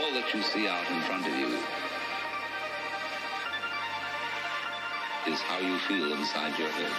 all that you see out in front of you is how you feel inside your head.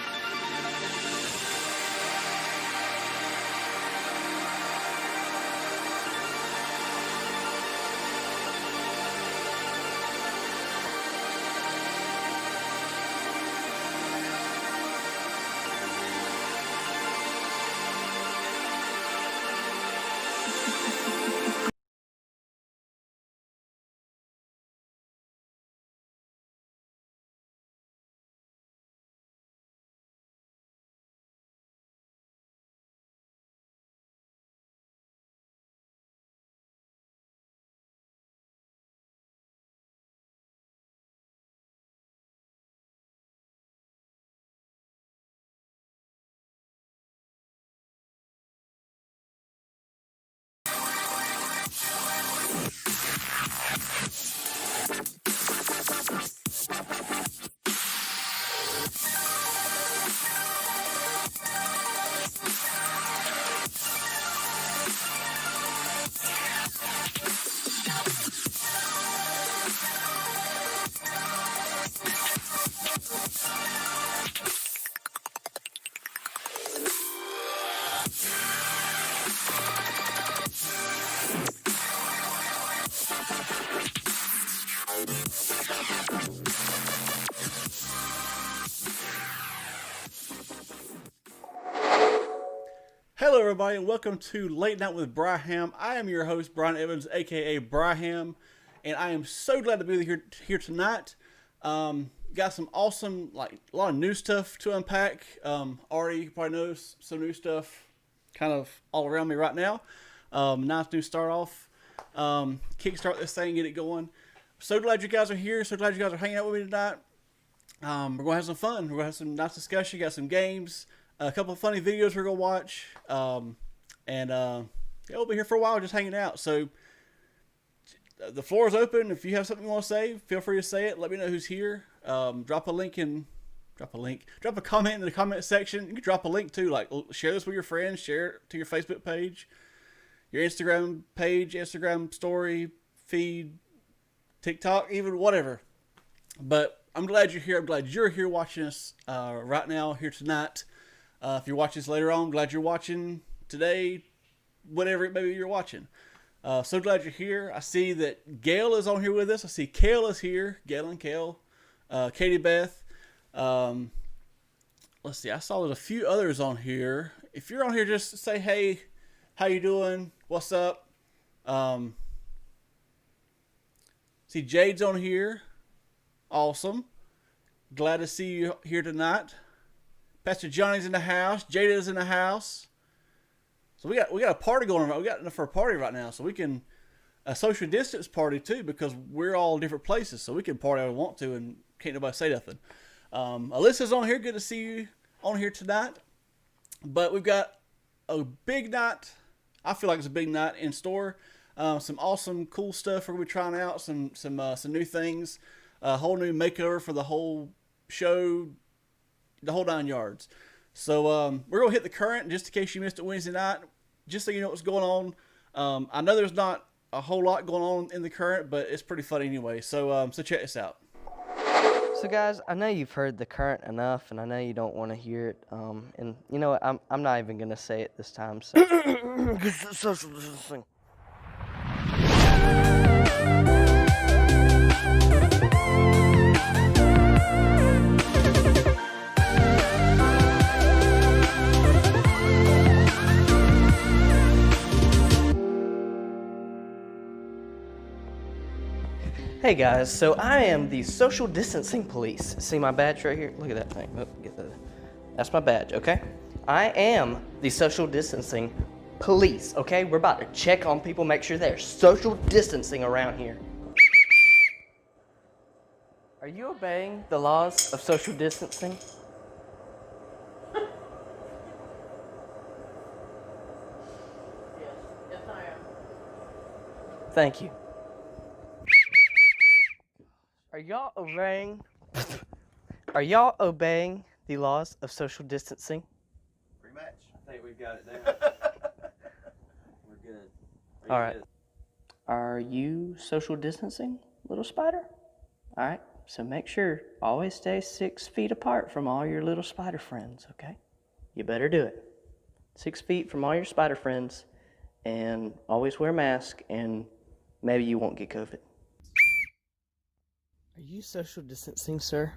Hello everybody and welcome to Late Night with Bryham. I am your host Brian Evans, aka Bryham, and I am so glad to be here tonight. Got some awesome, a lot of new stuff to unpack. Already you probably knows some new stuff kind of all around me right now. Nice new start off. Kickstart this thing, get it going. So glad you guys are here. So glad you guys are hanging out with me tonight. We're going to have some fun. We're going to have some nice discussion. Got some games. A couple of funny videos we're going to watch. Yeah, we'll be here for a while just hanging out. So the floor is open. If you have something you want to say, feel free to say it. Let me know who's here. Drop a comment in the comment section. You can drop a link too. Like, share this with your friends. Share it to your Facebook page, your Instagram page, Instagram story, feed, TikTok, even whatever. But I'm glad you're here. I'm glad you're here watching us right now, here tonight. If you're watching this later on, glad you're watching today, whatever it may be you're watching. So glad you're here. I see that Gail is on here with us. I see Kale is here. Gail and Kale. Katie Beth. Let's see. I saw there's a few others on here. If you're on here, just say, hey, how you doing? What's up? See Jade's on here. Awesome. Glad to see you here tonight. Pastor Johnny's in the house. Jada's in the house. So we got a party going on. We got enough for a party right now. So we can a social distance party too, because we're all different places. So we can party if we want to and can't nobody say nothing. Alyssa's on here. Good to see you on here tonight. But we've got a big night. I feel like it's a big night in store. Some awesome, cool stuff we're gonna be trying out. Some new things. A whole new makeover for the whole show. The whole 9 yards. So we're going to hit the current just in case you missed it Wednesday night, just so you know what's going on. I know there's not a whole lot going on in the current, but it's pretty funny anyway. So check this out. So guys, I know you've heard the current enough, and I know you don't want to hear it. And you know what? I'm not even going to say it this time. So. Social distancing. Hey guys, so I am the social distancing police. See my badge right here? Look at that thing. Oh, that's my badge, okay? I am the social distancing police, okay? We're about to check on people, make sure they're social distancing around here. Are you obeying the laws of social distancing? Yes, I am. Thank you. Are y'all obeying the laws of social distancing? Pretty much. I think we've got it down. We're good. All right. Are you social distancing, little spider? All right, so make sure, always stay 6 feet apart from all your little spider friends, okay? You better do it. 6 feet from all your spider friends, and always wear a mask, and maybe you won't get COVID. Are you social distancing, sir?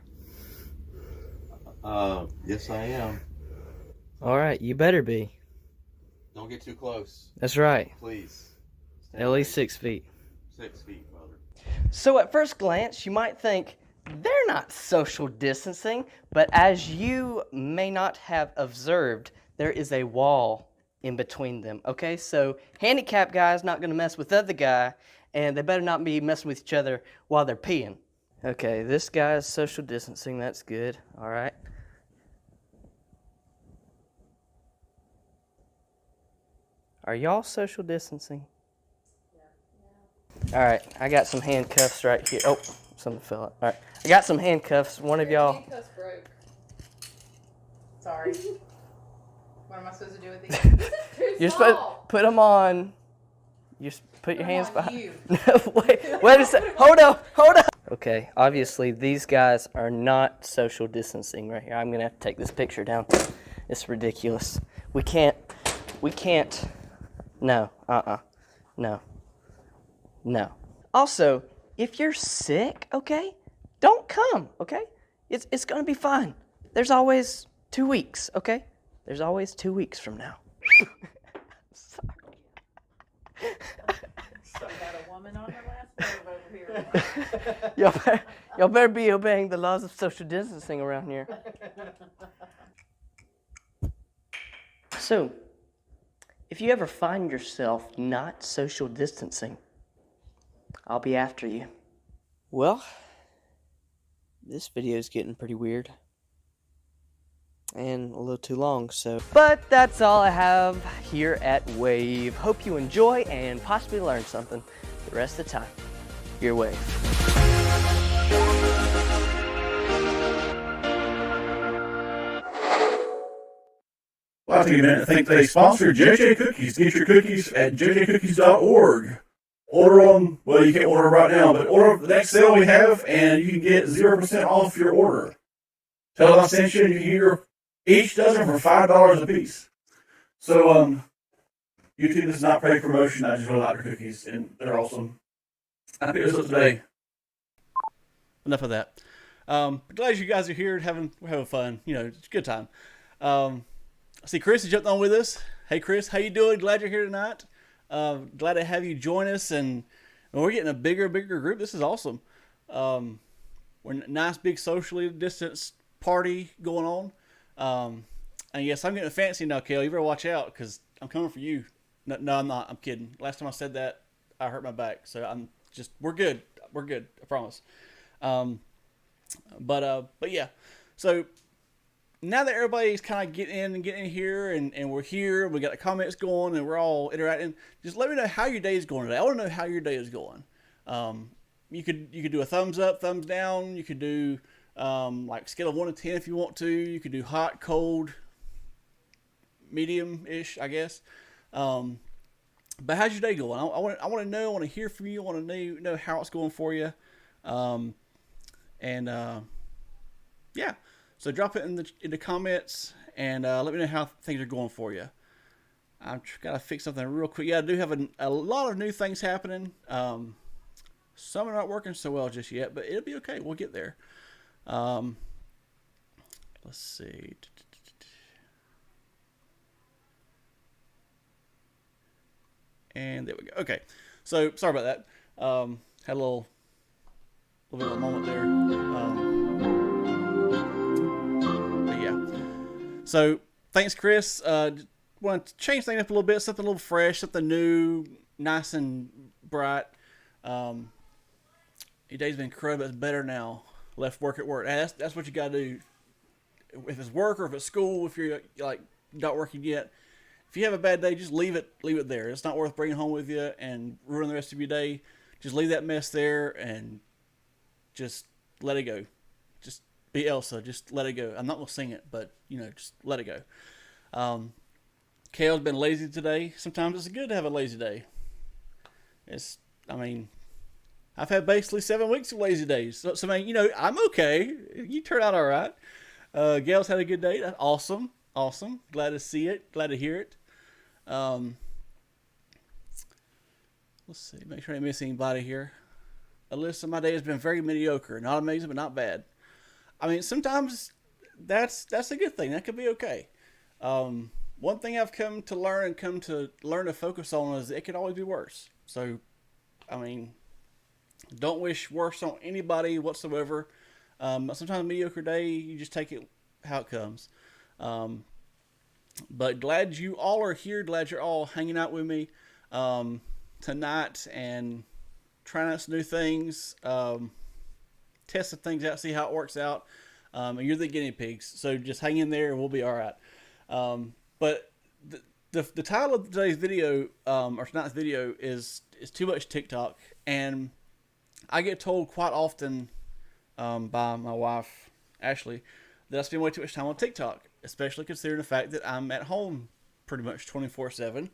Yes I am. All right, you better be. Don't get too close. That's right. Please. At least 6 feet. 6 feet, brother. So at first glance, you might think they're not social distancing, but as you may not have observed, there is a wall in between them, okay? So handicapped guy's not gonna mess with the other guy, and they better not be messing with each other while they're peeing. Okay, this guy's social distancing, that's good, all right. Are y'all social distancing? All right, I got some handcuffs right here. Oh, something fell out. All right, I got some handcuffs. One of y'all. Handcuffs broke. Sorry. What am I supposed to do with these? You're supposed to put them on. You put your hands behind. You. wait a second. Hold on. Okay, obviously these guys are not social distancing right here. I'm gonna have to take this picture down. It's ridiculous. We can't. No. No. Also, if you're sick, okay, don't come, okay? It's gonna be fine. There's always 2 weeks, okay? There's always 2 weeks from now. Sorry. I got a woman on her last nerve over here. Y'all better be obeying the laws of social distancing around here. So, if you ever find yourself not social distancing, I'll be after you. Well, this video is getting pretty weird. And a little too long, so. But that's all I have here at Wave. Hope you enjoy and possibly learn something the rest of the time. Your Wave. Well, I'll take a minute to thank today's sponsor, JJ Cookies. Get your cookies at jjcookies.org. Order them, well, you can't order them right now, but order the next sale we have, and you can get 0% off your order. Tell them I sent you, and you can hear each dozen for $5 a piece. So, YouTube is not paid promotion. I just really like their cookies, and they're awesome. I picked this up today. Enough of that. Glad you guys are here and we're having fun. You know, it's a good time. I see Chris has jumped on with us. Hey, Chris, how you doing? Glad you're here tonight. Glad to have you join us, and we're getting a bigger group. This is awesome. We're a nice, big, socially distanced party going on. And yes, I'm getting fancy now, Kale. You better watch out, because I'm coming for you. No, I'm not. I'm kidding. Last time I said that, I hurt my back. So we're good. We're good. I promise. But yeah. So now that everybody's kind of getting here, and we're here, we got the comments going, and we're all interacting. Just let me know how your day is going today. I want to know how your day is going. You could do a thumbs up, thumbs down. You could do like scale of 1 to 10 if you want to. You could do hot, cold, medium-ish, I guess. But how's your day going? I want to know. I want to hear from you. I want to know how it's going for you. Yeah. So drop it in the comments, and let me know how things are going for you. I've got to fix something real quick. Yeah, I do have a lot of new things happening. Some are not working so well just yet, but it'll be okay. We'll get there. Let's see. And there we go. Okay. So sorry about that. Had a little bit of a moment there. But yeah. So thanks, Chris. Want to change things up a little bit, something a little fresh, something new, nice and bright. Your day's been crud, but it's better now. Left work at work. And that's what you got to do. If it's work or if it's school, if you're like not working yet, if you have a bad day, just leave it there. It's not worth bringing home with you and ruin the rest of your day. Just leave that mess there and just let it go. Just be Elsa. Just let it go. I'm not gonna sing it, but just let it go. Kale's been lazy today. Sometimes it's good to have a lazy day. It's I mean, I've had basically 7 weeks of lazy days. So I mean, I'm okay. You turn out all right. Gail's had a good day. That's awesome. Awesome. Glad to see it. Glad to hear it. Let's see. Make sure I didn't miss anybody here. Alyssa, my day has been very mediocre. Not amazing, but not bad. I mean, sometimes that's a good thing. That could be okay. One thing I've come to learn to focus on is it could always be worse. So, I mean, don't wish worse on anybody whatsoever. Sometimes a mediocre day, you just take it how it comes. But glad you all are here. Glad you're all hanging out with me tonight and trying out some new things, testing things out, see how it works out. And you're the guinea pigs, so just hang in there and we'll be all right. But the title of today's video, or tonight's video, is too much TikTok, and I get told quite often by my wife Ashley that I spend way too much time on TikTok, especially considering the fact that I'm at home pretty much 24/7.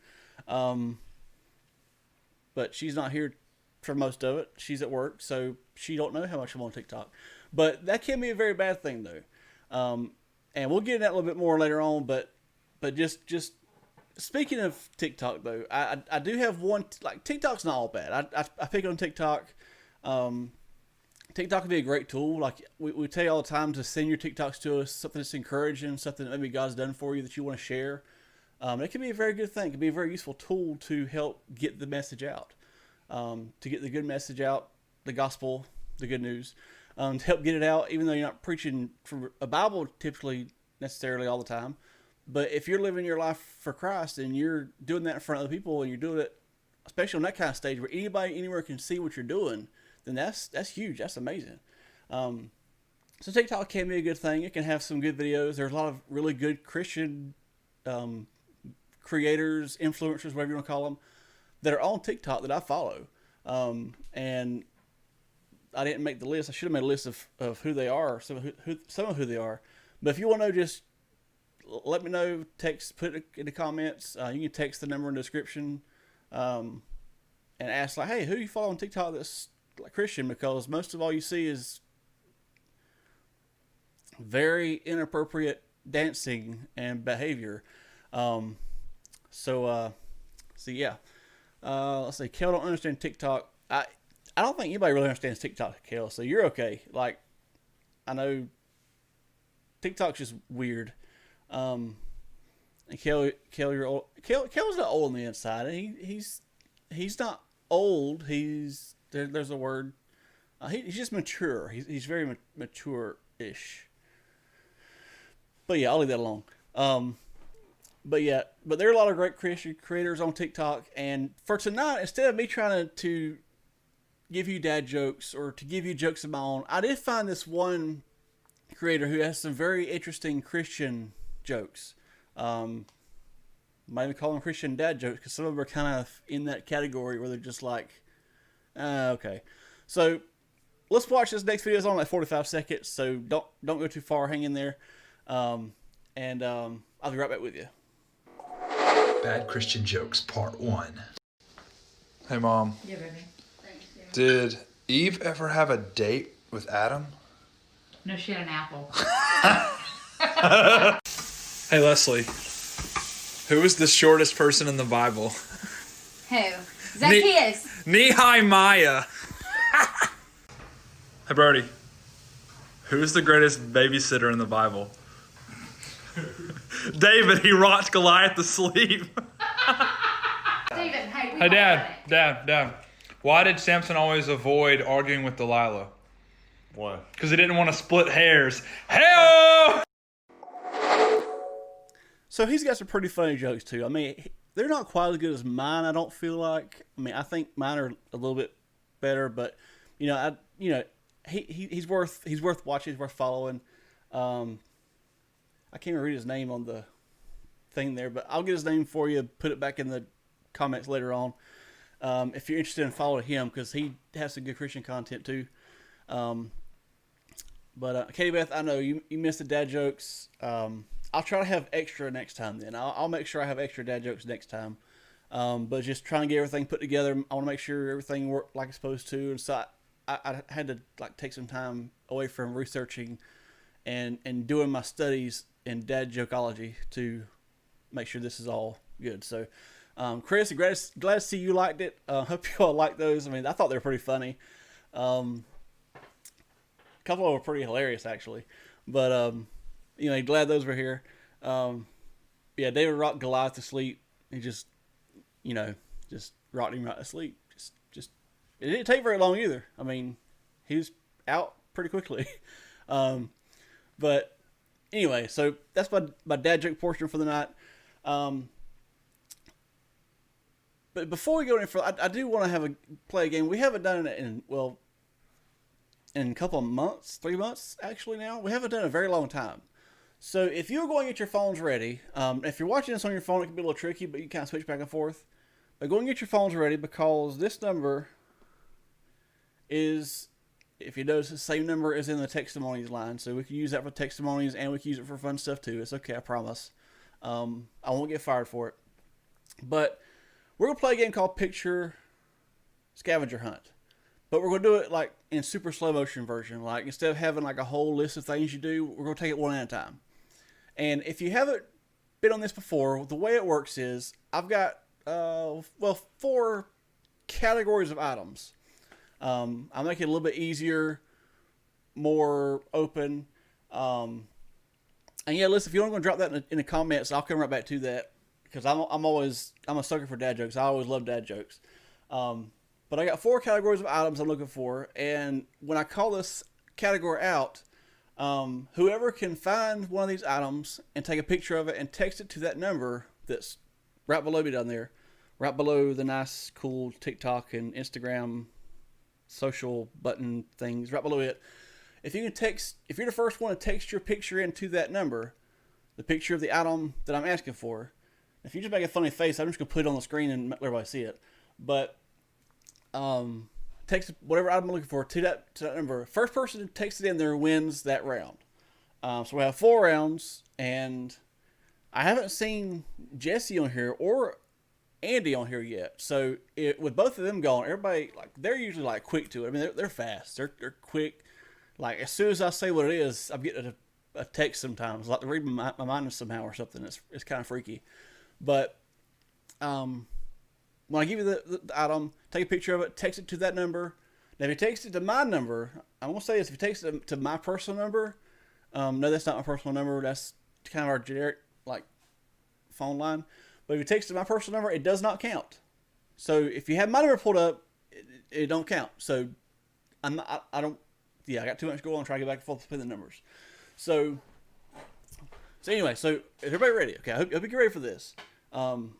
But she's not here for most of it. She's at work, so she don't know how much I'm on TikTok. But that can be a very bad thing, though. And we'll get into that a little bit more later on. But just speaking of TikTok, though, I do have one. Like, TikTok's not all bad. I pick on TikTok. TikTok can be a great tool. Like, we tell you all the time to send your TikToks to us, something that's encouraging, something that maybe God's done for you that you want to share. It can be a very good thing. It can be a very useful tool to help get the message out, to get the good message out, the gospel, the good news, to help get it out, even though you're not preaching from a Bible typically necessarily all the time. But if you're living your life for Christ and you're doing that in front of other people, and you're doing it, especially on that kind of stage where anybody anywhere can see what you're doing, then that's huge. That's amazing. So TikTok can be a good thing. It can have some good videos. There's a lot of really good Christian creators, influencers, whatever you want to call them, that are on TikTok that I follow. And I didn't make the list. I should have made a list of who they are, some of who they are. But if you want to know, just let me know. Put it in the comments. You can text the number in the description, and ask, like, hey, who do you follow on TikTok that's like Christian? Because most of all you see is very inappropriate dancing and behavior. So yeah. Let's see. Kel don't understand TikTok. I don't think anybody really understands TikTok, Kel. So you're okay. Like, I know TikTok's just weird. And Kel, you're old. Kel's not old on the inside. He's not old. There's a word. He's just mature. He's very mature-ish. But yeah, I'll leave that alone. But there are a lot of great Christian creators on TikTok. And for tonight, instead of me trying to give you dad jokes or to give you jokes of my own, I did find this one creator who has some very interesting Christian jokes. Might even call them Christian dad jokes, because some of them are kind of in that category where they're just like, okay. So let's watch this next video. It's only like 45 seconds, so don't go too far. Hang in there. I'll be right back with you. Bad Christian Jokes, Part 1. Hey, Mom. Yeah, baby. Did Eve ever have a date with Adam? No, she had an apple. Hey, Leslie. Who is the shortest person in the Bible? Who? Zacchaeus. Nehemiah. Hey, Brody. Who's the greatest babysitter in the Bible? David, he rocked Goliath to sleep. David, hey, Hey, Dad. Why did Samson always avoid arguing with Delilah? Why? Because he didn't want to split hairs. Hell! So he's got some pretty funny jokes too. I mean, they're not quite as good as mine, I don't feel like. I mean, I think mine are a little bit better, but he's worth watching. He's worth following. I can't even read his name on the thing there, but I'll get his name for you. Put it back in the comments later on. If you're interested in following him, because he has some good Christian content too. But Katie Beth, I know you missed the dad jokes. I'll try to have extra next time then. I'll make sure I have extra dad jokes next time. But just trying to get everything put together. I want to make sure everything worked like it's supposed to. And so I had to like take some time away from researching and doing my studies in dad jokeology to make sure this is all good. So, Chris, glad to see you liked it. Hope you all liked those. I mean, I thought they were pretty funny. A couple of them were pretty hilarious, actually. But, glad those were here. Yeah, David rocked Goliath to sleep. He just rocked him right to sleep. Just it didn't take very long either. I mean, he was out pretty quickly. But anyway, so that's my dad joke portion for the night. But before we go any further, I do want to play a game. We haven't done it in a couple of months, 3 months actually now. We haven't done it in a very long time. So if you're going to get your phones ready, if you're watching this on your phone, it can be a little tricky, but you can kind of switch back and forth. But go and get your phones ready because this number is, if you notice, the same number as in the testimonies line. So we can use that for testimonies and we can use it for fun stuff too. It's okay, I promise. I won't get fired for it. But we're going to play a game called Picture Scavenger Hunt. But we're going to do it like in super slow motion version. Like instead of having like a whole list of things you do, we're going to take it one at a time. And if you haven't been on this before, the way it works is I've got, 4 categories of items. I'll make it a little bit easier, more open. And yeah, listen, if you want to drop that in the comments, I'll come right back to that because I'm a sucker for dad jokes. I always love dad jokes. But I got 4 categories of items I'm looking for, and when I call this category out, whoever can find one of these items and take a picture of it and text it to that number that's right below me down there, right below the nice, cool TikTok and Instagram social button things, right below it. If you're the first one to text your picture into that number, the picture of the item that I'm asking for, if you just make a funny face, I'm just gonna put it on the screen and let everybody see it. But text whatever item I'm looking for to that number. First person to text it in there wins that round. So we have 4 rounds, and I haven't seen Jesse on here or Andy on here yet. So with both of them gone, everybody they're usually quick to it. I mean they're fast. They're quick. Like as soon as I say what it is, I'm getting a text sometimes. Like they're reading my mind somehow or something. It's kind of freaky. But when I give you the item, take a picture of it, text it to that number. Now, if you text it to my number, I'm going to say this, if you text it to my personal number, no, that's not my personal number. That's kind of our generic, phone line. But if you text it to my personal number, it does not count. So if you have my number pulled up, it don't count. So I got too much going on trying to get back and forth between the numbers. So anyway, so is everybody ready? Okay, I hope you get ready for this. And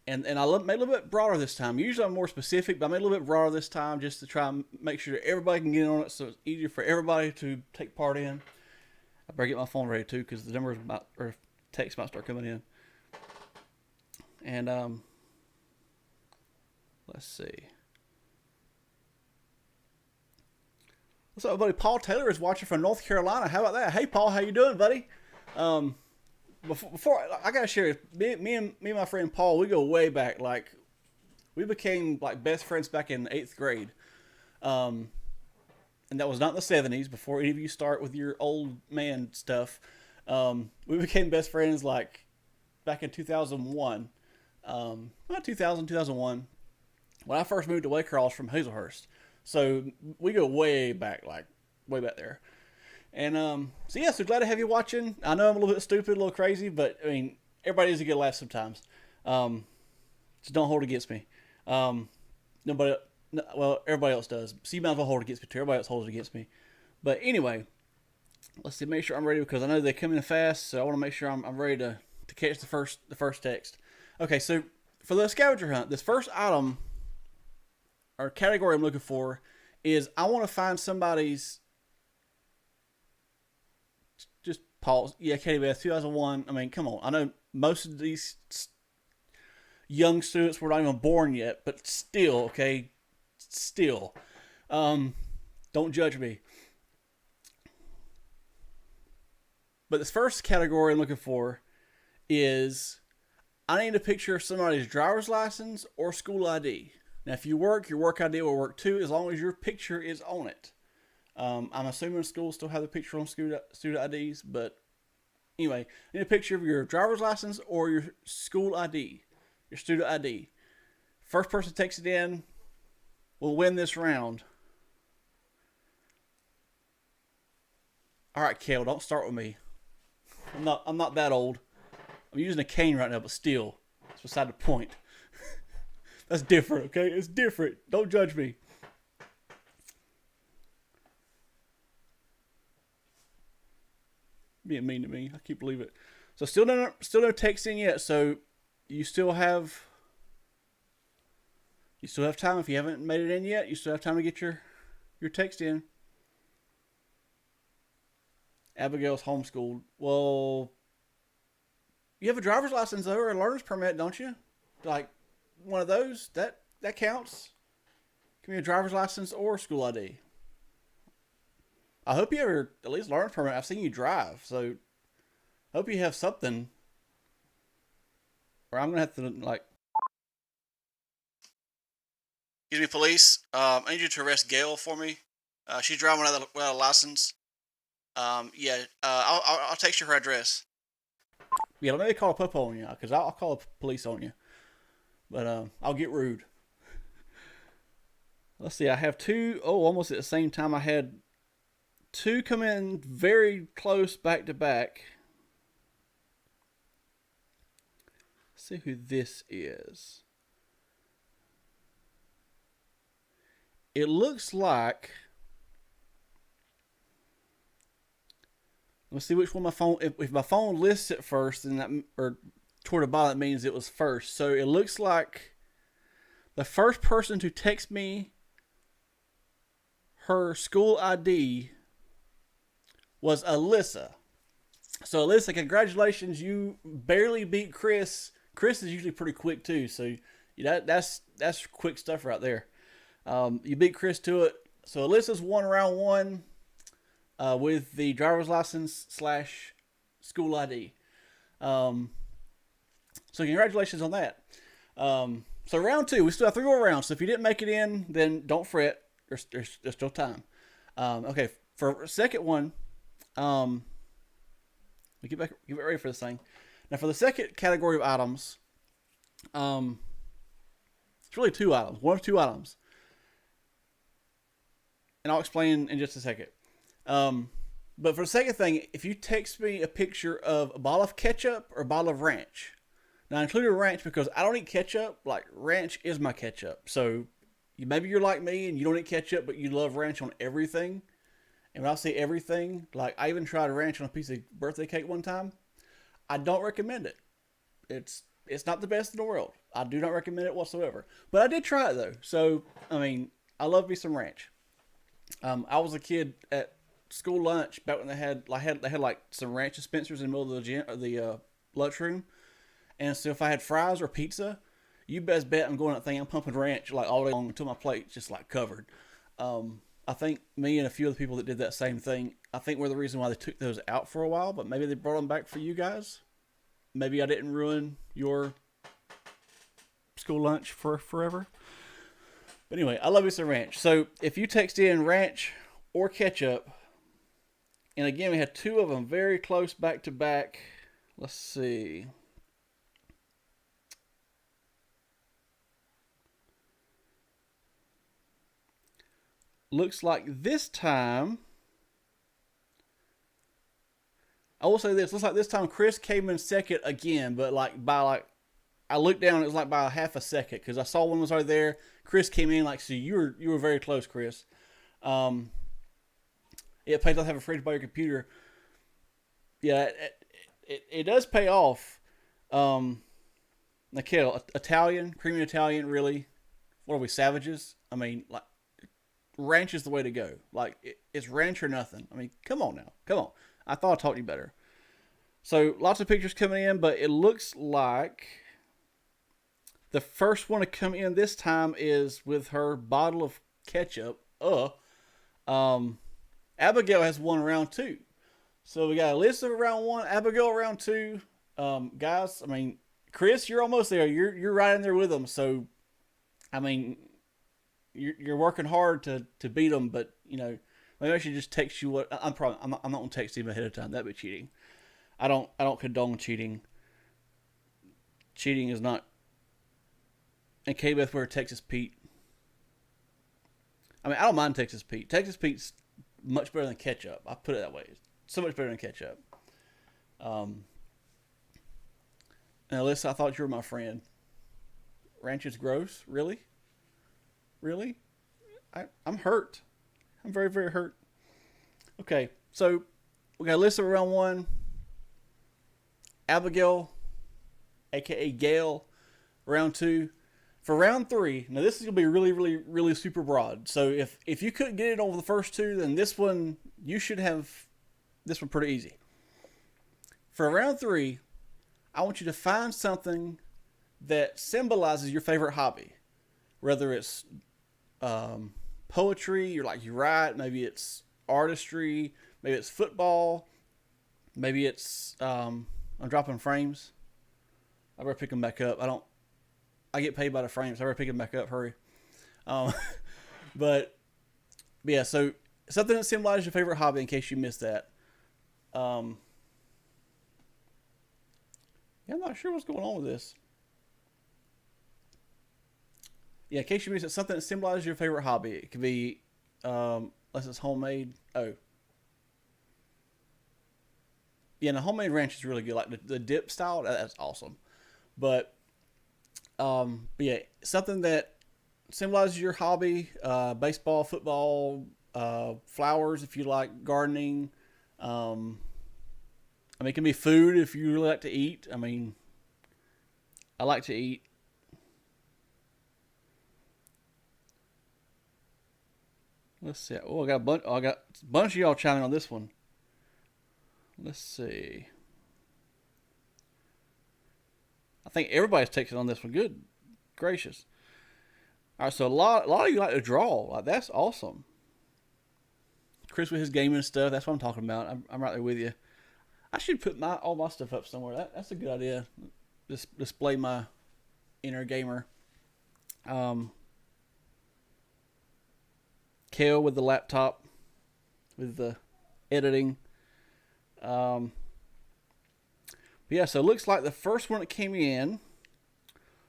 I made a little bit broader this time. Usually I'm more specific, but I made a little bit broader this time just to try and make sure everybody can get in on it, so it's easier for everybody to take part in. I better get my phone ready too, because the numbers or text might start coming in. And let's see. What's up, buddy? Paul Taylor is watching from North Carolina. How about that? Hey, Paul, how you doing, buddy? Before I gotta share, me and my friend Paul, we go way back. We became best friends back in 8th grade, and that was not in the 70s. Before any of you start with your old man stuff, we became best friends back in 2001, not 2001, when I first moved to Waycross from Hazelhurst. So we go way back, way back there. And so glad to have you watching. I know I'm a little bit stupid, a little crazy, but I mean everybody needs a good laugh sometimes. So don't hold it against me. Everybody else does. So you might as well hold it against me too. Everybody else holds it against me. But anyway, let's see. Make sure I'm ready because I know they come in fast, so I want to make sure I'm ready to catch the first text. Okay, so for the scavenger hunt, this first item or category I'm looking for is I want to find somebody's. Just pause. Yeah, Katie Beth, 2001. I mean, come on. I know most of these young students were not even born yet, but still, okay? Still. Don't judge me. But this first category I'm looking for is I need a picture of somebody's driver's license or school ID. Now, if you work, your work ID will work too, as long as your picture is on it. I'm assuming schools still have the picture on student IDs, but anyway, I need a picture of your driver's license or your school ID, your student ID. First person takes it in will win this round. All right, Kale, don't start with me. I'm not that old. I'm using a cane right now, but still, it's beside the point. That's different, okay? It's different. Don't judge me. Being mean to me. I can't believe it. So still no text in yet. So you still have time. If you haven't made it in yet, you still have time to get your text in. Abigail's homeschooled. Well, you have a driver's license though, or a learner's permit, don't you? Like one of those that counts. Give me a driver's license or school ID. I hope you have at least learner's permit. I've seen you drive, so I hope you have something. Or I'm gonna have to like. Excuse me, police. I need you to arrest Gail for me. She's driving without a license. I'll text you her address. Yeah, let me call a popo on you, because I'll call the police on you. But I'll get rude. Let's see, I have two, almost at the same time. I had two come in very close back to back. Let's see who this is. It looks like... Let's see which one my phone... If my phone lists it first, then that, or toward the bottom, that means it was first. So it looks like the first person to text me her school ID was Alyssa. So Alyssa, congratulations. You barely beat Chris. Chris is usually pretty quick too. So that's quick stuff right there. You beat Chris to it. So Alyssa's won round one. With the driver's license / school ID. So congratulations on that. So round two, we still have 3 more rounds. So if you didn't make it in, then don't fret. There's still time. Okay, for a second one, we get ready for this thing. Now for the second category of items, it's really 2 items. One of 2 items. And I'll explain in just a second. But for the second thing, if you text me a picture of a bottle of ketchup or a bottle of ranch, now I included ranch because I don't eat ketchup. Like ranch is my ketchup. So maybe you're like me and you don't eat ketchup, but you love ranch on everything. And when I say everything, like I even tried ranch on a piece of birthday cake one time. I don't recommend it. It's not the best in the world. I do not recommend it whatsoever. But I did try it though. So I mean, I love me some ranch. I was a kid at school lunch back when they had like some ranch dispensers in the middle of the lunchroom, and so if I had fries or pizza, you best bet I'm going that thing. I'm pumping ranch like all day long until my plate's just like covered. I think me and a few other people that did that same thing, I think we're the reason why they took those out for a while, but maybe they brought them back for you guys. Maybe I didn't ruin your school lunch for forever. But anyway, I love you some ranch. So if you text in ranch or ketchup, and again, we had 2 of them very close back to back. Let's see. Looks like this time, I will say this. Looks like this time Chris came in second again, but I looked down, it was like by a half a second because I saw one was right there. Chris came in so you were very close, Chris. It pays off to have a fridge by your computer. Yeah, it does pay off. Nikhil, Italian, creamy Italian, really. What are we, savages? I mean, like, ranch is the way to go. Like, it's ranch or nothing. I mean, come on now. Come on. I thought I taught you better. So, lots of pictures coming in, but it looks like the first one to come in this time is with her bottle of ketchup. Abigail has won round 2. So we got Alyssa round 1, Abigail round 2. Guys, I mean, Chris, you're almost there. You're right in there with them. So, I mean, you're working hard to beat them, but maybe I should just text you what I'm not gonna text him ahead of time. That'd be cheating. I don't condone cheating. Cheating is not. And K-Beth, where Texas Pete. I mean, I don't mind Texas Pete. Texas Pete's much better than ketchup. I put it that way. It's so much better than ketchup. And Alyssa, I thought you were my friend. Ranch is gross? Really? Really? I'm hurt. I'm very, very hurt. Okay, so we got Alyssa for round 1. Abigail, a.k.a. Gail, round 2. For round 3, now this is going to be really, really, really super broad. So if you couldn't get it over the first 2, then this one, you should have this one pretty easy. For round 3, I want you to find something that symbolizes your favorite hobby. Whether it's poetry, you write, maybe it's artistry, maybe it's football, maybe it's, I'm dropping frames. I better pick them back up. I get paid by the frames. I better pick them back up. Hurry. But yeah, so something that symbolizes your favorite hobby in case you missed that. Yeah, I'm not sure what's going on with this. Yeah, in case you missed it, something that symbolizes your favorite hobby. It could be, unless it's homemade. Oh. Yeah, and the homemade ranch is really good. Like the dip style, that's awesome. But yeah, something that symbolizes your hobby, baseball, football, flowers if you like gardening. I mean, it can be food if you really like to eat. I mean, I like to eat. Let's see. Oh, I got a bunch of y'all chiming on this one. Let's see. I think everybody's texting on this one. Good gracious. All right, so a lot of you like to draw. Like, that's awesome. Chris with his gaming stuff. That's what I'm talking about. I'm right there with you. I should put all my stuff up somewhere. That's a good idea. Just display my inner gamer. Kale with the laptop, with the editing. But yeah, so it looks like the first one that came in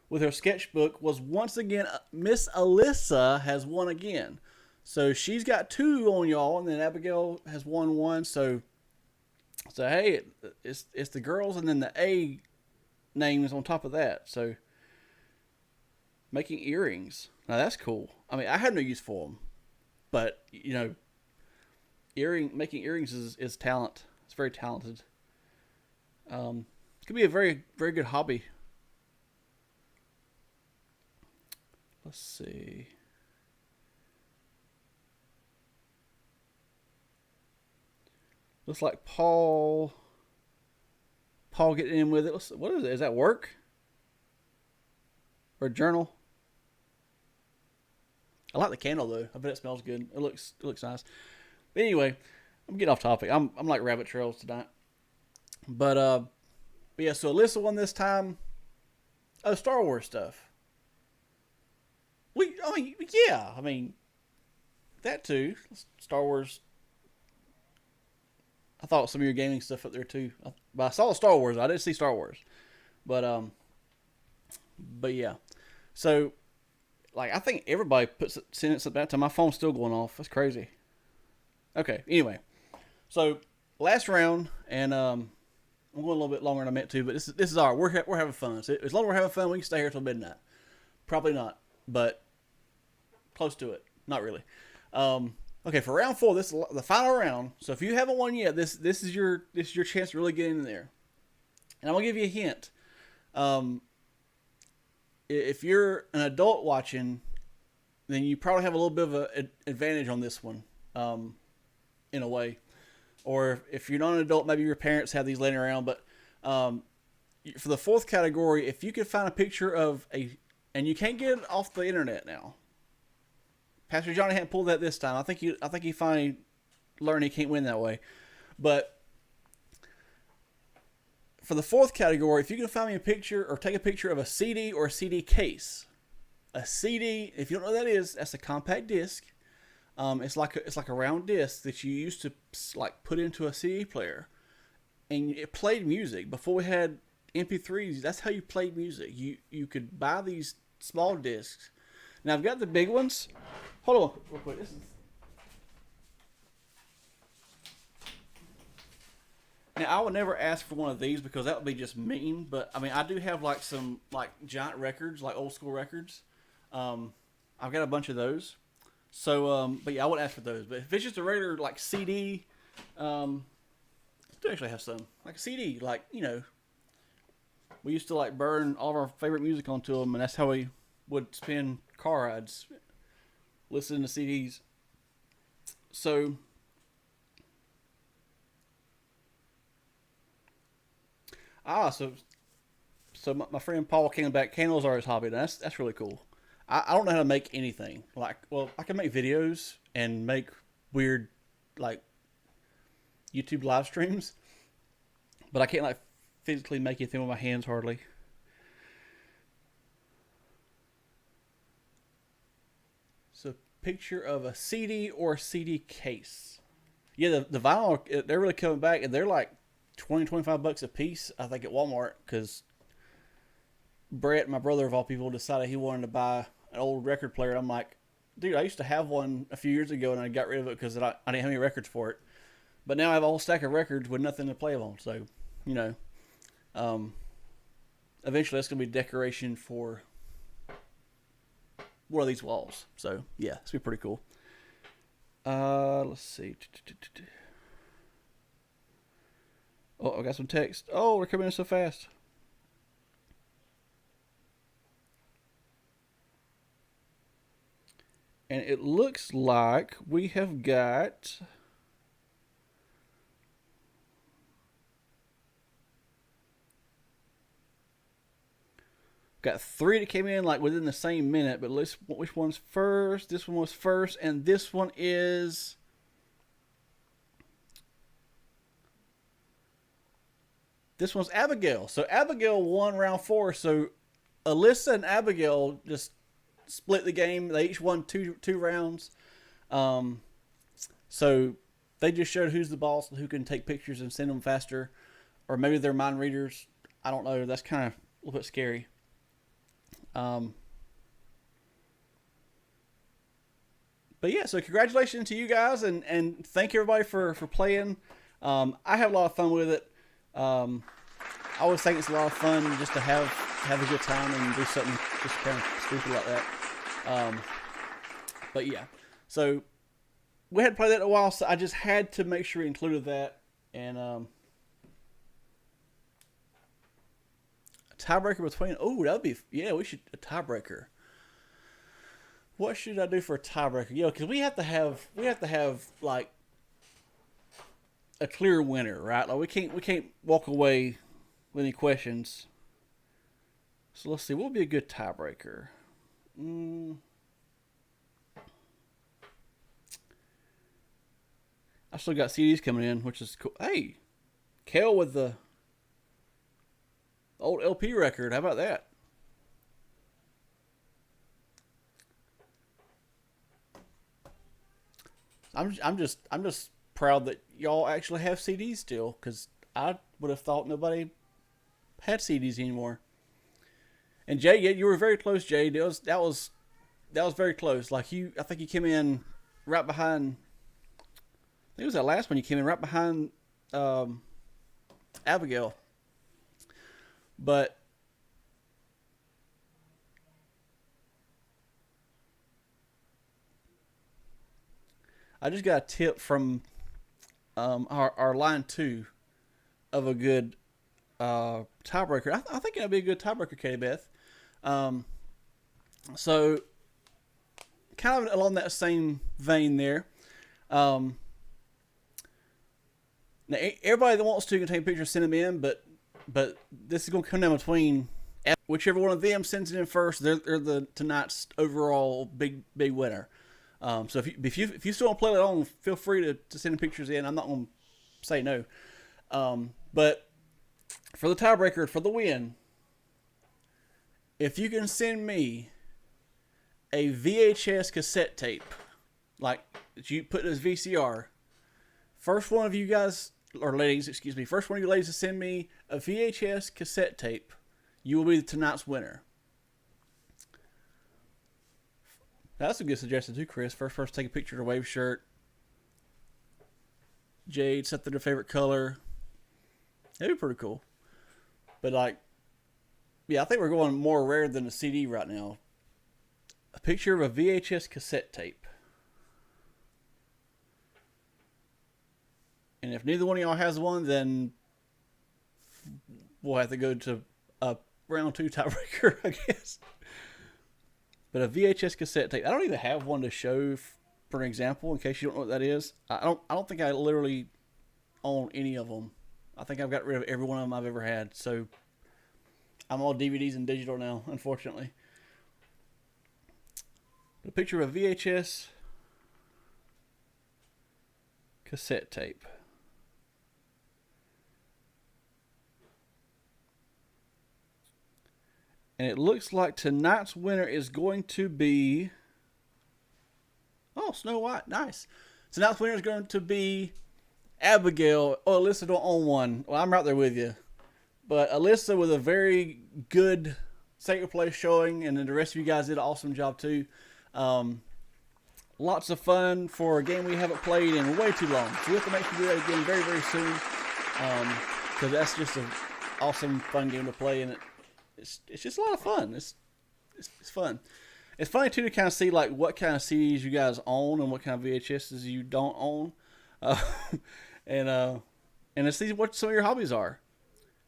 with her sketchbook was once again Miss Alyssa has won again. So she's got 2 on y'all, and then Abigail has won 1. So hey, it's the girls, and then the A names on top of that. So making earrings. Now that's cool. I mean, I had no use for them, but making earrings is talent. It's very talented. Could be a very, very good hobby. Let's see. Looks like Paul getting in with it. What is it? Is that work? Or a journal? I like the candle though. I bet it smells good. It looks nice. But anyway, I'm getting off topic. I'm like rabbit trails tonight. But yeah, so Alyssa won this time. Oh, Star Wars stuff. I mean, that too. Star Wars. I thought some of your gaming stuff up there too. But I saw Star Wars. I didn't see Star Wars. But yeah. So, like, I think everybody sends it back to my phone's still going off. That's crazy. Okay. Anyway, so last round, and I'm going a little bit longer than I meant to, but this is all right. We're having fun. So as long as we're having fun, we can stay here till midnight. Probably not, but close to it. Not really. Okay, for round 4, this is the final round. So if you haven't won yet, this is your chance to really get in there. And I'm gonna give you a hint. If you're an adult watching, then you probably have a little bit of an advantage on this one, in a way. Or if you're not an adult, maybe your parents have these laying around. But for the 4th category, if you could find a picture of and you can't get it off the internet now. Pastor Johnny hadn't pulled that this time. I think he finally learned he can't win that way. But for the fourth category, if you can find me a picture or take a picture of a CD or a CD case. A CD, if you don't know what that is, that's a compact disc. It's like a round disc that you used to like put into a CD player, and it played music. Before we had MP3s, that's how you played music. You could buy these small discs. Now I've got the big ones. Hold on, real quick. Now I would never ask for one of these because that would be just mean. But I mean, I do have like some like giant records, like old school records. I've got a bunch of those. So, but yeah, I wouldn't ask for those. But if it's just a regular like CD, I do actually have some like a CD. Like, you know, we used to like burn all of our favorite music onto them, and that's how we would spend car rides, listening to CDs. So. So my friend Paul came back. Candles are his hobby. And that's really cool. I don't know how to make anything. Like, well, I can make videos and make weird, like, YouTube live streams, but I can't like physically make anything with my hands hardly. So, picture of a CD or a CD case. Yeah, the vinyl, they're really coming back, and they're like $20-25 a piece, I think, at Walmart, because Brett, my brother of all people, decided he wanted to buy an old record player. And I'm like, dude, I used to have one a few years ago, and I got rid of it because I didn't have any records for it. But now I have a whole stack of records with nothing to play them on. So, you know, eventually that's going to be decoration for one of these walls. So, yeah, it's going to be pretty cool. Let's see. Oh, I got some text. Oh, we're coming in so fast. And it looks like we have got three that came in like within the same minute, but let's, which one's first? This one was first, and this one is one's Abigail. So Abigail won round 4. So Alyssa and Abigail just split the game. They each won two rounds. So they just showed who's the boss and who can take pictures and send them faster. Or maybe they're mind readers. I don't know. That's kind of a little bit scary. But yeah, so congratulations to you guys, and thank everybody for playing. I have a lot of fun with it. I always think it's a lot of fun just to have a good time and do something just kind of stupid like that. But yeah, so we hadn't played that in a while, so I just had to make sure we included that. And a tiebreaker between, oh, that would be, yeah, we should, a tiebreaker. What should I do for a tiebreaker? Yeah, because we have to have like a clear winner, right? Like we can't walk away with any questions. So let's see, what would be a good tiebreaker? I still got CDs coming in, which is cool. Hey, Kel with the old LP record. How about that? I'm just proud that y'all actually have CDs still, because I would have thought nobody had CDs anymore. And Jay, yeah, you were very close, Jay. That was very close. Like I think you came in right behind. I think it was that last one. You came in right behind Abigail. But I just got a tip from our line 2 of a good tiebreaker. I think it'll be a good tiebreaker, Katie Beth. So kind of along that same vein there. Now everybody that wants to can take pictures, send them in, but this is going to come down between whichever one of them sends it in first. They're the tonight's overall big winner. So if you still want to play it on, feel free to send pictures in. I'm not going to say no. But for the tiebreaker for the win, if you can send me a VHS cassette tape, like that you put as VCR, first one of you guys, or ladies, excuse me, first one of you ladies to send me a VHS cassette tape, you will be tonight's winner. That's a good suggestion too, Chris. First take a picture of the wave shirt. Jade, set their favorite color. That'd be pretty cool. But like, yeah, I think we're going more rare than a CD right now. A picture of a VHS cassette tape. And if neither one of y'all has one, then we'll have to go to a round 2 tiebreaker, I guess. But a VHS cassette tape. I don't even have one to show for an example, in case you don't know what that is. I don't think I literally own any of them. I think I've got rid of every one of them I've ever had. So I'm all DVDs and digital now, unfortunately. A picture of a VHS cassette tape. And it looks like tonight's winner is going to be... Oh, Snow White. Nice. Tonight's winner is going to be Abigail. Oh, Alyssa don't own one. Well, I'm right there with you. But Alyssa with a very good Sacred Place showing, and then the rest of you guys did an awesome job too. Lots of fun for a game we haven't played in way too long. So we have to make sure we do that again very, very soon. Because that's just an awesome, fun game to play, and it's just a lot of fun. It's fun. It's funny too to kind of see like what kind of CDs you guys own and what kind of VHSs you don't own, and to see what some of your hobbies are.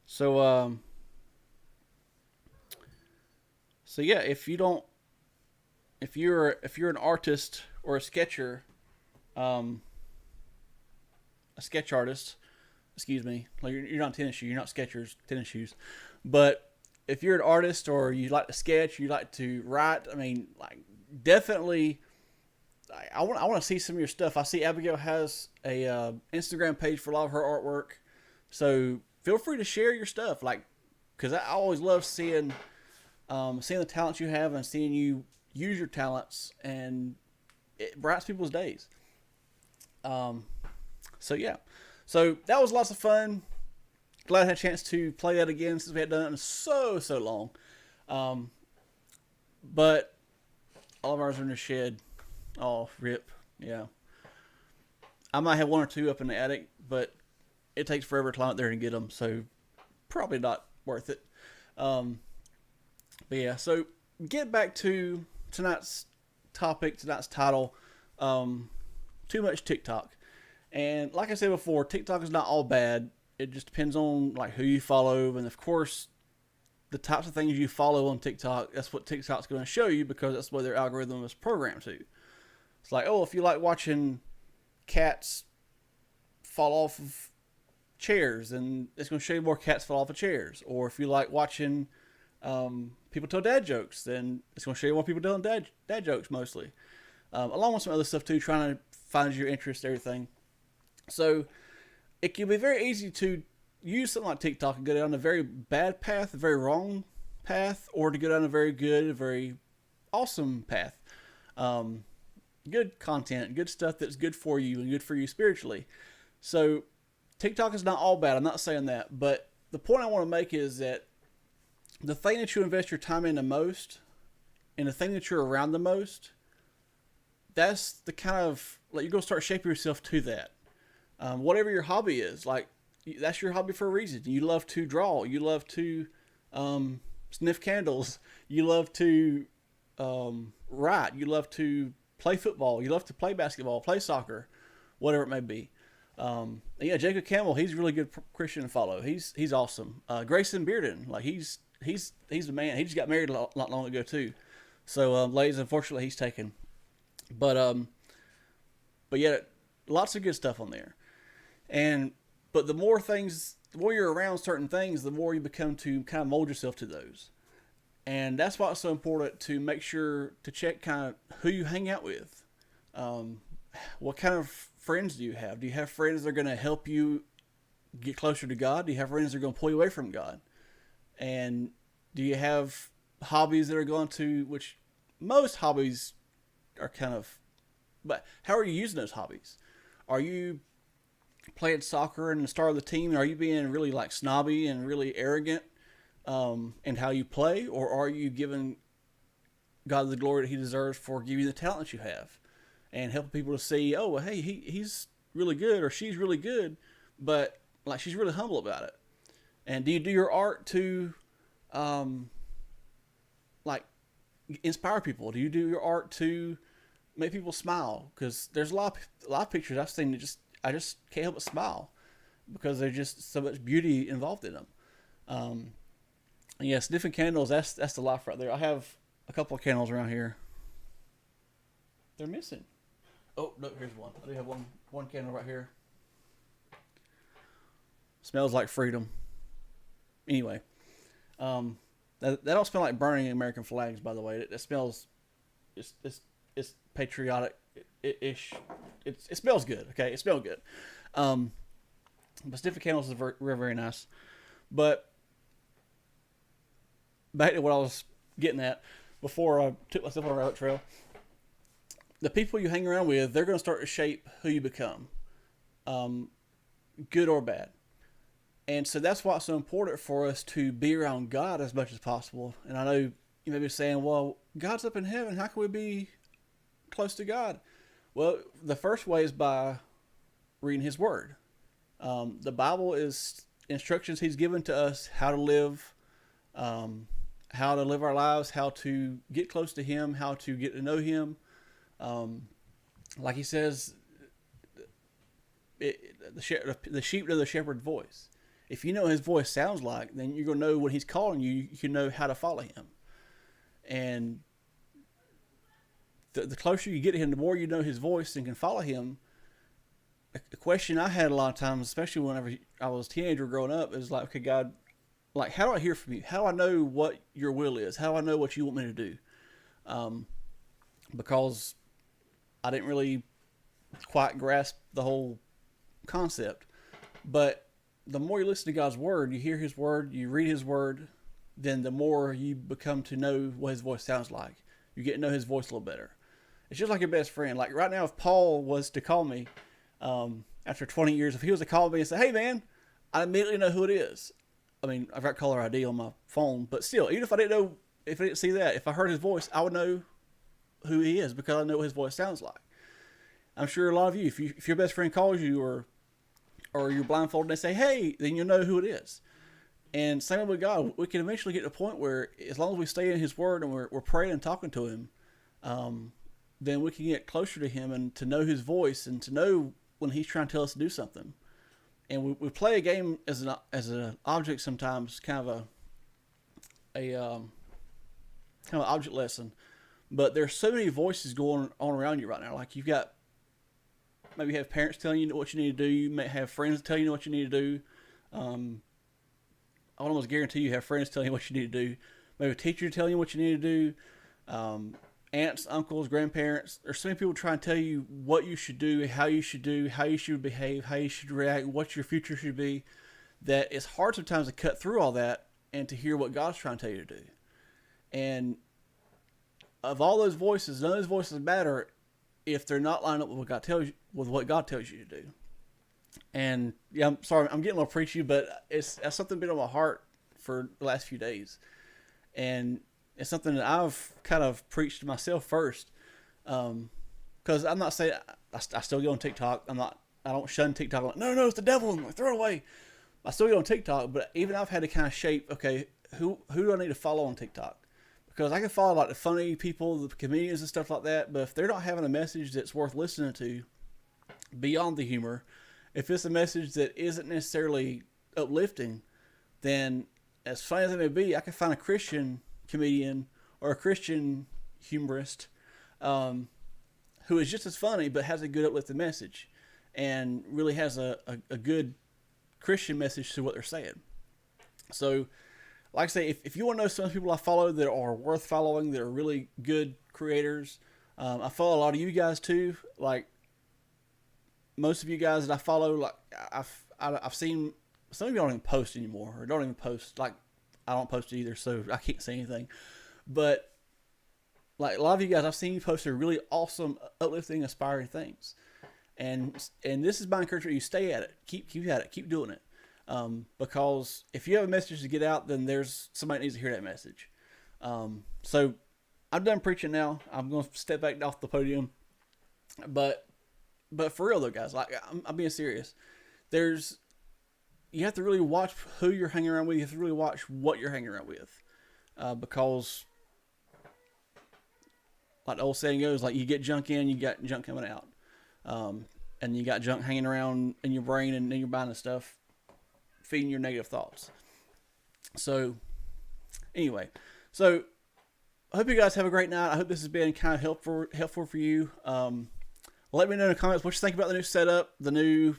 So yeah, if you're an artist or a sketcher, a sketch artist, excuse me, like you're not tennis shoes, you're not sketchers, tennis shoes, but if you're an artist or you like to sketch, you like to write, I mean, like definitely, I want to see some of your stuff. I see Abigail has a Instagram page for a lot of her artwork, so feel free to share your stuff, like, because I always love seeing the talents you have and seeing you use your talents, and it brightens people's days. So yeah, so that was lots of fun. Glad I had a chance to play that again since we hadn't done it in so long. But all of ours are in the shed. Oh, rip. Yeah. I might have one or two up in the attic, but it takes forever to climb up there and get them, so probably not worth it. But yeah, so get back to tonight's topic, tonight's title, too much TikTok. And like I said before, TikTok is not all bad. It just depends on like who you follow, and of course the types of things you follow on TikTok. That's what TikTok's going to show you, because that's what their algorithm is programmed to. It's like, oh, if you like watching cats fall off of chairs, then it's going to show you more cats fall off of chairs. Or if you like watching people tell dad jokes, then it's going to show you more people telling dad jokes mostly, along with some other stuff too, trying to find your interest, everything. So it can be very easy to use something like TikTok and go down a very bad path, a very wrong path, or to go down a very good, a very awesome path. Good content, good stuff that's good for you and good for you spiritually. So TikTok is not all bad. I'm not saying that. But the point I want to make is that the thing that you invest your time in the most, and the thing that you're around the most, that's the kind of, like, you're going to start shaping yourself to that. Whatever your hobby is, like, that's your hobby for a reason. You love to draw. You love to sniff candles. You love to write. You love to play football. You love to play basketball, play soccer, whatever it may be. Yeah, Jacob Campbell, he's a really good Christian to follow. He's awesome. Grayson Bearden, like he's the man. He just got married a lot long ago too. So ladies, unfortunately, he's taken. But yeah, lots of good stuff on there. But the more you're around certain things, the more you become to kind of mold yourself to those. And that's why it's so important to make sure to check kind of who you hang out with. What kind of friends do you have? Do you have friends that are going to help you get closer to God? Do you have friends that are going to pull you away from God? And do you have hobbies that are going to, which most hobbies are kind of, but how are you using those hobbies? Are you playing soccer and the star of the team? Are you being really like snobby and really arrogant in how you play? Or are you giving God the glory that he deserves for giving you the talents you have and helping people to see, oh, well, hey, he's really good or she's really good, but like she's really humble about it. And do you do your art to like inspire people? Do you do your art to make people smile? Because there's a lot of pictures I've seen that I just can't help but smile because there's just so much beauty involved in them. Yeah, sniffing candles, that's the life right there. I have a couple of candles around here. They're missing. Oh, no, here's one. I do have one candle right here. Smells like freedom. Anyway, that don't smell like burning American flags, by the way. It smells, it's patriotic ish. It smells good. Okay, it smells good. But sniffing candles is very, very nice. But back to what I was getting at before I took myself on a rabbit trail. The people you hang around with, they're going to start to shape who you become, good or bad. And so that's why it's so important for us to be around God as much as possible. And I know you may be saying, well, God's up in heaven. How can we be close to God? Well, the first way is by reading his word. The Bible is instructions he's given to us how to live our lives, how to get close to him, how to get to know him. Like he says, the sheep know the shepherd's voice. If you know what his voice sounds like, then you're going to know when he's calling you, you can know how to follow him. And the closer you get to him, the more you know his voice and can follow him. A question I had a lot of times, especially whenever I was a teenager growing up, is like, okay, God, like, how do I hear from you? How do I know what your will is? How do I know what you want me to do? Because I didn't really quite grasp the whole concept. But the more you listen to God's word, you hear his word, you read his word, then the more you become to know what his voice sounds like. You get to know his voice a little better. It's just like your best friend. Like right now, if Paul was to call me after 20 years, if he was to call me and say, hey man, I immediately know who it is. I mean, I've got caller ID on my phone, but still, even if I didn't see that, if I heard his voice, I would know who he is because I know what his voice sounds like. I'm sure a lot of you, if your best friend calls you or you're blindfolded and they say, hey, then you'll know who it is. And same with God, we can eventually get to a point where as long as we stay in his word and we're praying and talking to him, then we can get closer to him and to know his voice and to know when he's trying to tell us to do something. And we play a game as an object sometimes, kind of an object lesson. But there's so many voices going on around you right now. Like maybe you have parents telling you what you need to do. You may have friends telling you what you need to do. I almost guarantee you have friends telling you what you need to do. Maybe a teacher telling you what you need to do. Aunts, uncles, grandparents. There's so many people trying to tell you what you should do, how you should behave, how you should react, what your future should be. That it's hard sometimes to cut through all that and to hear what God's trying to tell you to do. And of all those voices, none of those voices matter if they're not lined up with what God tells you to do. And yeah, I'm sorry, I'm getting a little preachy, but that's something been on my heart for the last few days. And it's something that I've kind of preached to myself first. Because I'm not saying, I still go on TikTok. I don't shun TikTok. I'm like, no, it's the devil. I'm like, throw it away. I still go on TikTok, but even I've had to kind of shape, okay, who do I need to follow on TikTok? Because I can follow like the funny people, the comedians and stuff like that, but if they're not having a message that's worth listening to beyond the humor, if it's a message that isn't necessarily uplifting, then as funny as it may be, I can find a Christian comedian or a Christian humorist who is just as funny but has a good uplifting message and really has a good Christian message to what they're saying. So, like I say, if you want to know some people I follow that are worth following, that are really good creators, I follow a lot of you guys too. Like most of you guys that I follow, like I've seen some of you don't even post anymore, or don't even post. Like, I don't post either, so I can't say anything. But like a lot of you guys, I've seen you post really awesome, uplifting, inspiring things, and this is my encouragement: you stay at it, keep at it, keep doing it, because if you have a message to get out, then there's somebody that needs to hear that message. So I'm done preaching now. I'm going to step back off the podium, but for real though, guys, like I'm being serious. You have to really watch who you're hanging around with. You have to really watch what you're hanging around with, because like the old saying goes, like you get junk in, you got junk coming out, and you got junk hanging around in your brain and in your mind and stuff, feeding your negative thoughts. So anyway, so I hope you guys have a great night. I hope this has been kind of helpful for you. Let me know in the comments what you think about the new setup, the new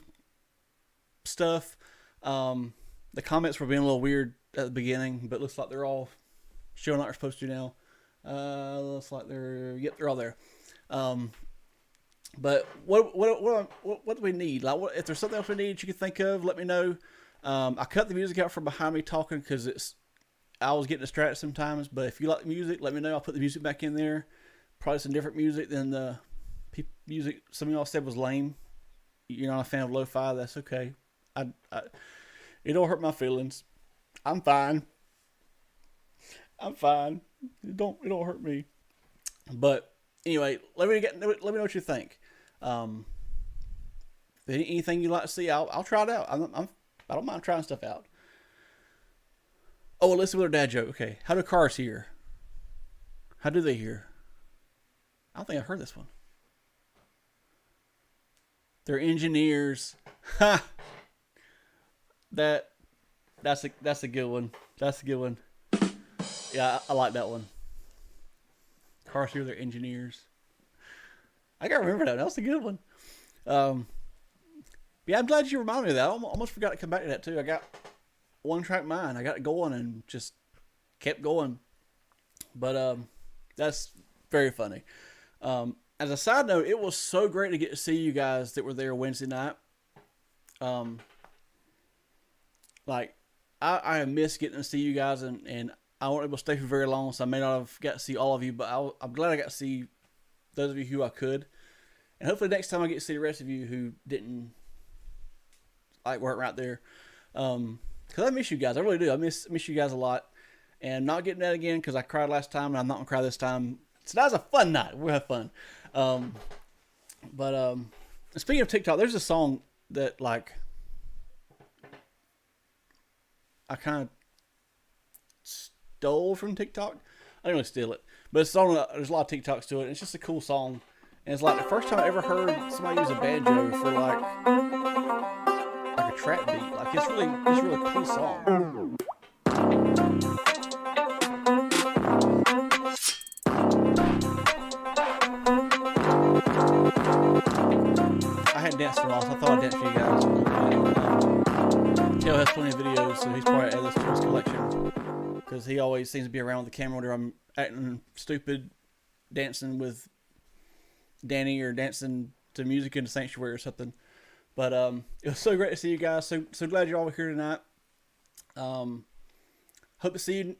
stuff. The comments were being a little weird at the beginning, but looks like they're all showing like they're supposed to now. Looks like they're all there. But what do we need? Like, if there's something else we need you can think of, let me know. I cut the music out from behind me talking because I was getting distracted sometimes. But if you like the music, let me know. I'll put the music back in there. Probably some different music than the music some of y'all said was lame. You're not a fan of lo-fi, that's okay. It don't hurt my feelings. I'm fine. It don't hurt me. But anyway, let me know what you think. Anything you'd like to see, I'll try it out. I don't mind trying stuff out. Oh, well, listen with our dad joke. Okay, how do cars hear? How do they hear? I don't think I've heard this one. They're engineers. Ha! That's a good one. That's a good one. Yeah, I like that one. Cars here, they're engineers. I gotta remember that. That was a good one. Yeah, I'm glad you reminded me of that. I almost forgot to come back to that too. I got one track mind. I got it going and just kept going. But that's very funny. As a side note, it was so great to get to see you guys that were there Wednesday night. Like, I have missed getting to see you guys, and I wasn't able to stay for very long, so I may not have got to see all of you, but I'm glad I got to see those of you who I could. And hopefully next time I get to see the rest of you who didn't, like, weren't right there. Because I miss you guys. I really do. I miss you guys a lot. And not getting that again because I cried last time, and I'm not going to cry this time. So that was a fun night. We'll have fun. But speaking of TikTok, there's a song that, like, I kind of stole from TikTok. I didn't really steal it, but it's a song. There's a lot of TikToks to it. And it's just a cool song, and it's like the first time I ever heard somebody use a banjo for like a trap beat. Like it's really cool song. I hadn't danced in a while, so I thought I'd dance for you guys. Tail has plenty of videos, so he's probably added this to his collection. Because he always seems to be around with the camera whenever I'm acting stupid, dancing with Danny or dancing to music in the sanctuary or something. But it was so great to see you guys. So glad you're all here tonight. Hope to see you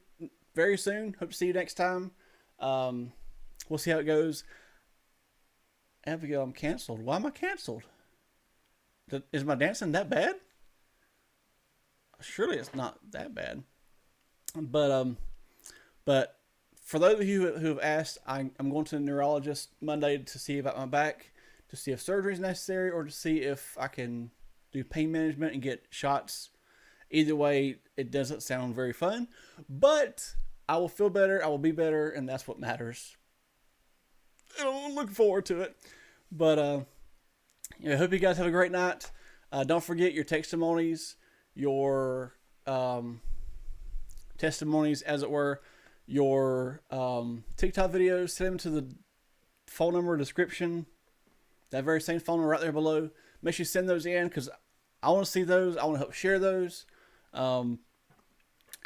very soon. Hope to see you next time. We'll see how it goes. Abigail, I'm canceled. Why am I canceled? Is my dancing that bad? Surely it's not that bad. But for those of you who have asked, I'm going to the neurologist Monday to see about my back, to see if surgery is necessary, or to see if I can do pain management and get shots. Either way, it doesn't sound very fun, but I will feel better. I will be better, and that's what matters. I'm looking forward to it. But I hope you guys have a great night. Don't forget your testimonies, your testimonies, as it were, your TikTok videos. Send them to the phone number description. That very same phone number right there below. Make sure you send those in because I want to see those. I want to help share those. And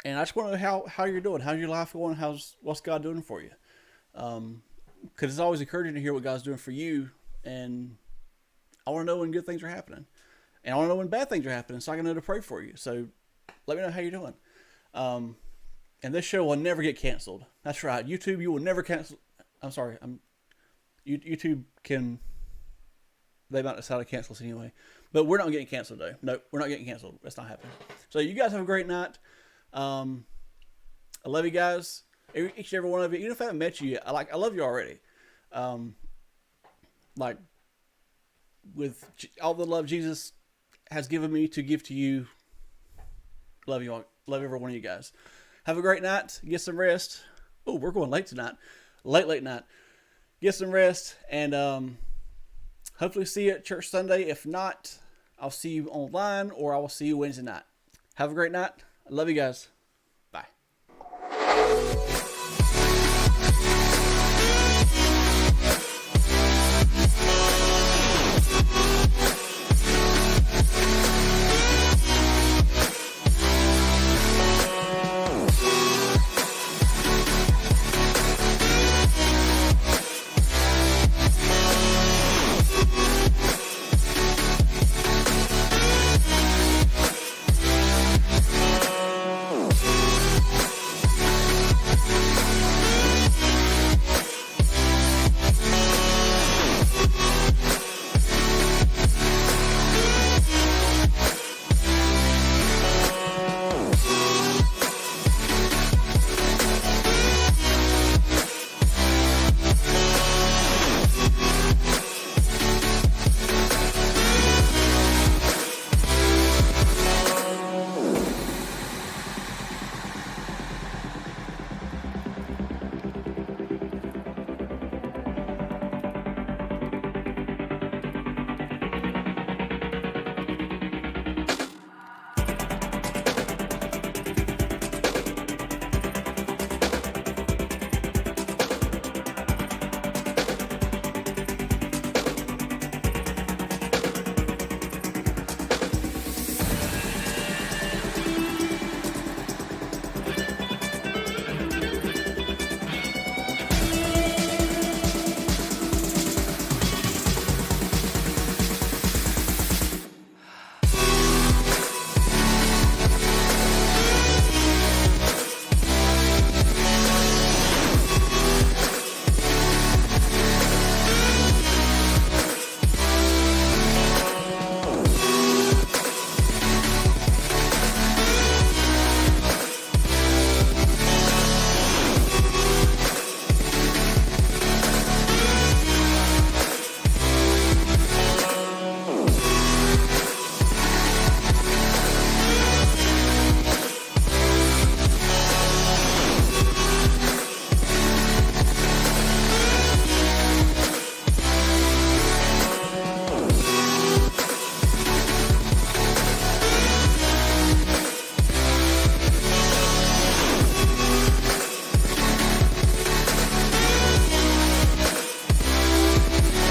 I just want to know how you're doing. How's your life going? What's God doing for you? Because it's always encouraging to hear what God's doing for you, and I want to know when good things are happening. And I want to know when bad things are happening so I can know to pray for you. So let me know how you're doing. And this show will never get canceled. That's right. YouTube, you will never cancel. I'm sorry. YouTube can, they might decide to cancel us anyway. But we're not getting canceled though. No, we're not getting canceled. That's not happening. So you guys have a great night. I love you guys. Each and every one of you. Even if I haven't met you yet, I love you already. Like with all the love Jesus has given me to give to you. Love you all. Love every one of you guys. Have a great night. Get some rest. Oh, we're going late tonight. Late night. Get some rest. And hopefully see you at church Sunday. If not, I'll see you online or I will see you Wednesday night. Have a great night. I love you guys.